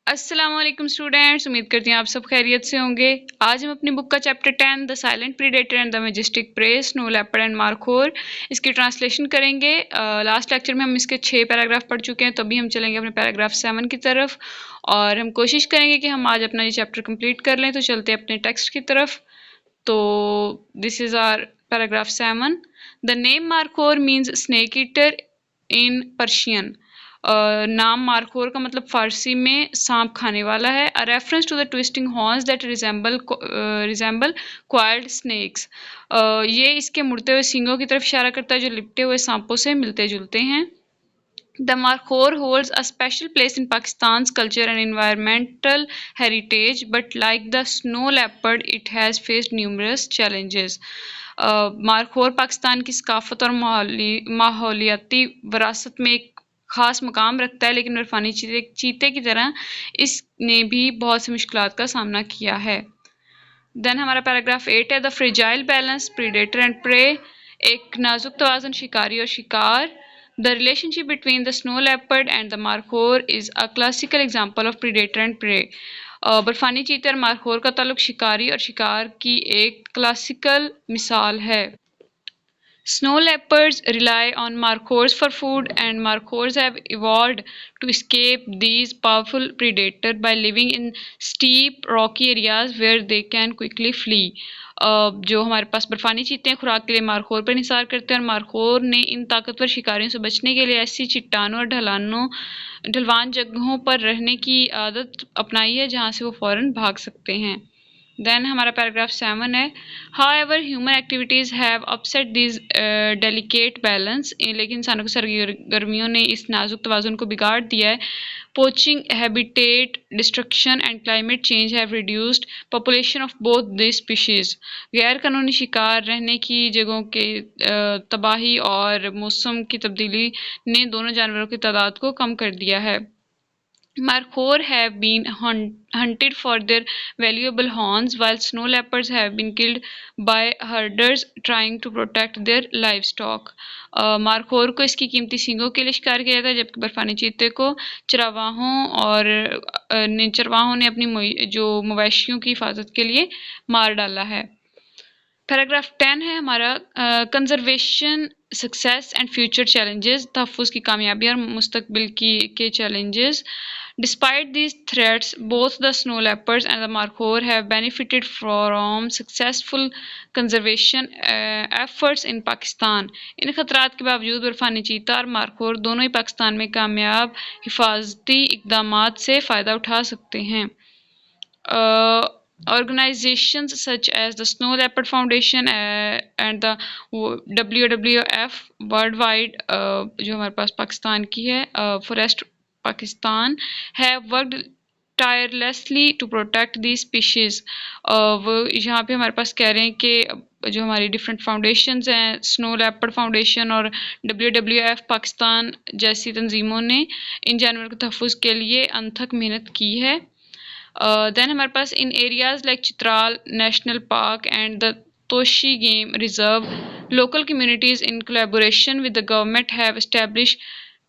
السلام علیکم اسٹوڈینٹس، امید کرتی ہیں آپ سب خیریت سے ہوں گے۔ آج ہم اپنی بک کا chapter 10 the silent predator and the majestic prey, snow leopard and Markhor, اس کی ٹرانسلیشن کریں گے۔ لاسٹ لیکچر میں ہم اس کے 6 پیراگراف پڑھ چکے ہیں، تو ابھی ہم چلیں گے اپنے پیراگراف 7 کی طرف اور ہم کوشش کریں گے کہ ہم آج اپنا یہ چیپٹر کمپلیٹ کر لیں۔ تو چلتے ہیں اپنے ٹیکسٹ کی طرف۔ تو this is our paragraph 7۔ The name markhor means snake eater in Persian. نام مارخور کا مطلب فارسی میں سانپ کھانے والا ہے۔ A reference to the twisting horns that resemble coiled snakes۔ یہ اس کے مڑتے ہوئے سینگوں کی طرف اشارہ کرتا ہے جو لپٹے ہوئے سانپوں سے ملتے جلتے ہیں۔ The markhor holds a special place in Pakistan's culture and environmental heritage, but like the snow leopard, it has faced numerous challenges۔ Markhor Pakistan کی ثقافت اور ماحولیاتی وراثت میں ایک خاص مقام رکھتا ہے، لیکن برفانی چیتے کی طرح اس نے بھی بہت سی مشکلات کا سامنا کیا ہے۔ دین ہمارا پیراگراف 8 ہے، the fragile balance predator and prey, ایک نازک توازن شکاری اور شکار۔ The relation ship between the snow leopard and the markhor is a classical example of predator and prey. برفانی چیتے اور مارخور کا تعلق شکاری اور شکار کی ایک کلاسیکل مثال ہے۔ Snow leopards rely on markhors for food, and markhors have evolved to escape these powerful predators by living in steep, rocky areas where they can quickly flee۔ جو ہمارے پاس برفانی چیتے ہیں خوراک کے لیے مارخور پر انحصار کرتے ہیں، اور مارخور نے ان طاقتور شکاریوں سے بچنے کے لیے ایسی چٹانوں اور ڈھلوان جگہوں پر رہنے کی عادت اپنائی ہے جہاں سے وہ فوراً بھاگ سکتے ہیں۔ دین ہمارا پیراگراف 7 ہے، however human activities have upset these delicate balance، لیکن انسانوں کی سرگرمیوں نے اس نازک توازن کو بگاڑ دیا ہے۔ poaching, habitat destruction and climate change have reduced population of both these species۔ غیر قانونی شکار، رہنے کی جگہوں کے تباہی اور موسم کی تبدیلی نے دونوں جانوروں کی تعداد کو کم کر دیا ہے۔ Markhor have been hunted for their valuable horns, while snow leopards have been killed by herders trying to protect their livestock۔ Markhor کو اس کی قیمتی سینگوں کے لیے شکار کیا جاتا ہے، جبکہ برفانی چیتے کو چرواہوں نے اپنی جو مویشیوں کی حفاظت کے لیے مار ڈالا ہے۔ پیراگراف 10 ہے ہمارا، conservation success and future challenges, تحفظ کی کامیابی اور مستقبل کے challenges. Despite these threats, both the snow leopards and the markhor have benefited from successful conservation efforts in Pakistan۔ ان خطرات کے باوجود برفانی چیتا اور مارخور دونوں ہی پاکستان میں کامیاب حفاظتی اقدامات سے فائدہ اٹھا سکتے ہیں۔ Organizations such as the Snow Leopard Foundation and the WWF worldwide، جو ہمارے پاس پاکستان کی ہے، forest Pakistan have worked tirelessly to protect these species۔ وہ یہاں پہ ہمارے پاس کہہ رہے ہیں کہ جو ہماری ڈفرینٹ فاؤنڈیشنز ہیں، سنو لیپرڈ فاؤنڈیشن اور WWF پاکستان جیسی تنظیموں نے ان جانوروں کے تحفظ کے لیے انتھک محنت کی ہے۔ دین ہمارے پاس in areas like Chitral national park and the Toshi game reserve, local communities in collaboration with the government have established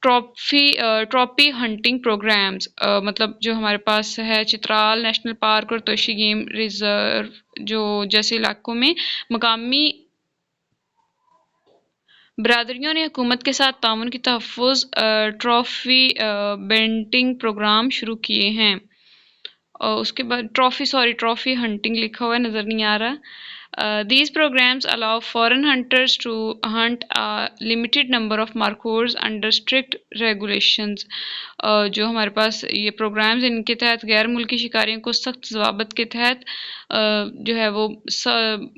trophy hunting programmes. مطلب جو ہمارے پاس ہے چترال نیشنل پارک اور توشی گیم ریزرو جو جیسے علاقوں میں مقامی برادریوں نے حکومت کے ساتھ تعاون کی تحفظ ٹرافی بینٹنگ پروگرام شروع کیے ہیں۔ اس کے بعد ٹرافی ہنٹنگ لکھا ہوا ہے، نظر نہیں آ رہا۔ These programs allow foreign hunters to hunt a limited number of markhors under strict regulations۔ جو ہمارے پاس یہ پروگرامز ان کے تحت غیر ملکی شکاریوں کو سخت ضوابط کے تحت جو ہے وہ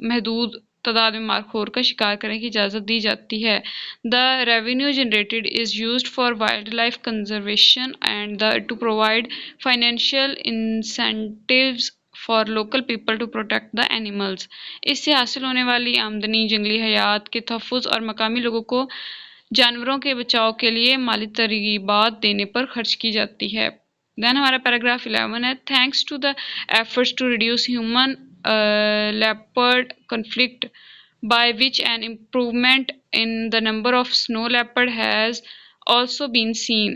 محدود تعداد میں مارخور کا شکار کرنے کی اجازت دی جاتی ہے۔ The revenue generated is used for wildlife conservation and to provide financial incentives for local people to protect the animals۔ اس سے حاصل ہونے والی آمدنی جنگلی حیات کے تحفظ اور مقامی لوگوں کو جانوروں کے بچاؤ کے لیے مالی ترغیبات دینے پر خرچ کی جاتی ہے۔ دین ہمارا پیراگراف 11 ہے، thanks to the efforts to reduce human leopard conflict by which an improvement in the number of snow leopard has also been seen.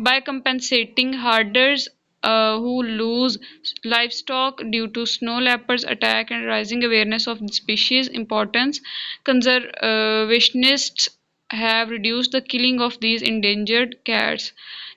By compensating herders who lose livestock due to snow leopards attack and rising awareness of the species importance, conservationists have reduced the killing of these endangered cats.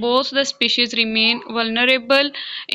both the species remain vulnerable.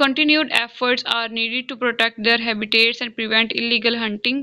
Continued efforts are needed to protect their habitats and prevent illegal hunting.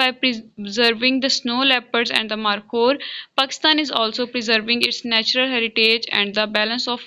By preserving the snow leopards and the markhor, Pakistan is also preserving its natural heritage and the balance of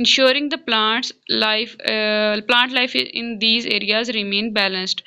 ensuring the plant life in these areas remain balanced.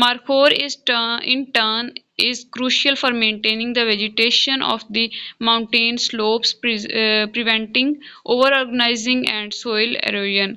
Markhor in turn is crucial for maintaining the vegetation of the mountain slopes, preventing over-organizing and soil erosion.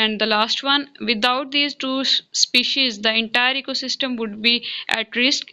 and the last one. Without these two species the entire ecosystem would be at risk.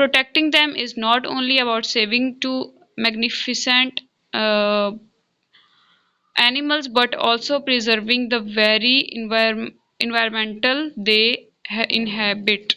Protecting them is not only about saving two magnificent animals but also preserving the very environmental they inhabit.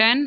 10.